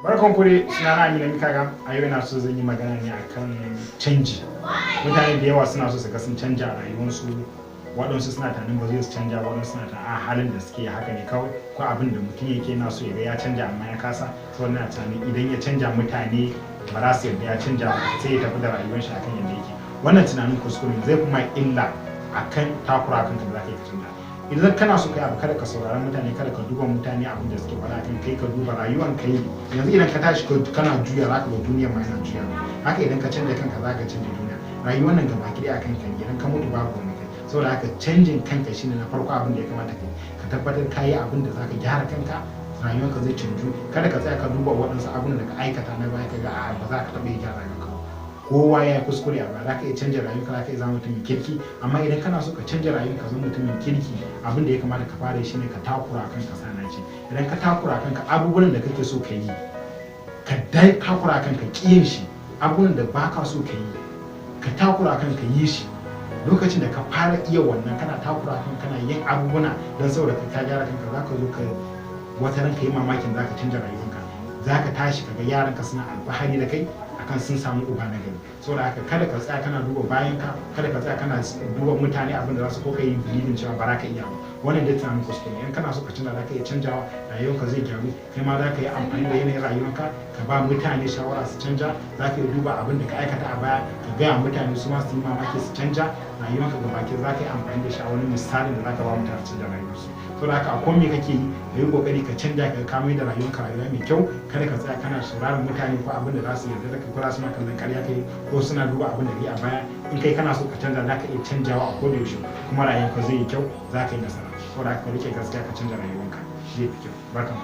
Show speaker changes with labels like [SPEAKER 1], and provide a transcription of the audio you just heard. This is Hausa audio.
[SPEAKER 1] Barkan ku dai, sunana Amina Mikaga. A yau ina so zan yi magana ne akan canji. Mutane da yawa suna so su ga sun canja a rayuwarsu. Waɗansu suna tunanin ba zai su canja, waɗansu suna tunanin a halin da suke haka ne kawai, ko abin da mutum yake na so ya ga ya canja amma ya kasa. Saboda ina tunanin idan ya canja mutane ba za su yarda ya canja ba, sai ya tafi da rayuwar shi akan yadda yake. Wannan tunanin kuskure zai kuma illa akan takura kanka da za ka yi canja. Idan kana so kai abu, kada ka saurari mutane, kada ka duba mutane abin da suke faɗa kan kai, ka duba rayuwar kai. Yanzu idan ka tashi kana juya, za ka ga duniya ma yana juya. Haka idan ka canja kanka, za ka canja duniya. Rayuwar nan gaba ɗaya akan kai, idan ka mutu babu wani kai. Saboda haka canjin kanka shine na farko abin da ya kamata ka tabbatar ka yi abin da za ka gyara kanka, rayuwarka zai canju. Kada ka tsaya ka duba waɗansu abin da ka aikata na baya ka ga a ba za ka taɓa yi gyara kanka. Kowa ya yi kuskure a baya, za ka iya canja rayuwarka, za ka iya zama mutumin kirki. Amma idan kana so ka canja rayuwarka, zama mutumin kirki, abin da ya kamata ka fara shi ne ka takura kanka sanaci. Idan ka takura kanka abubuwan da kake so ka yi, ka dai takura kanka ƙiyin shi. Abubuwan da baka so ka yi, ka takura kanka yi shi. Lokacin da ka fara iya wannan, kana takura kanka, kana yin abubuwa don saboda ka gyara kanka, za ka zo ka wata ran ka yi mamakin za ka canja rayuwarka. Za ka tashi ka ga yaranka suna alfahari da kai akan sun samu uba na gari. Saboda haka kada ka tsaya kana duba bayan ka, kada ka tsaya kana duba mutane abin da za su ko kai bilibin cewa ba za ka iya ba. Wannan dai tunanin kuskure. In kana so ka canza, za ka iya canjawa, rayuwarka zai gyaru. Kai ma za ka yi amfani da yanayin rayuwarka ka ba mutane shawara su canja. Za ka iya duba abin da ka aikata a baya ka gaya mutane su ma su yi mamaki su canja rayuwarka gaba ɗaya. Za ka yi amfani da shi a wani misalin da za ka ba mutane su canja rayuwarsu. Saboda haka a komai me kake yi, ka yi kokari ka canja, ka kama da rayuwarka rayuwa mai kyau. Kada ka tsaya kana sauraron mutane ko abin da za su yarda da kai, ko za su ma kallon ƙarya kai, ko suna duba abin da kai a baya. In kai kana so ka canja, za ka iya canjawa a koda yaushe, kuma rayuwarka zai yi kyau, za ka yi nasara. Saboda haka ka rike gaskiya, ka canja rayuwarka zai fi kyau. Barkan.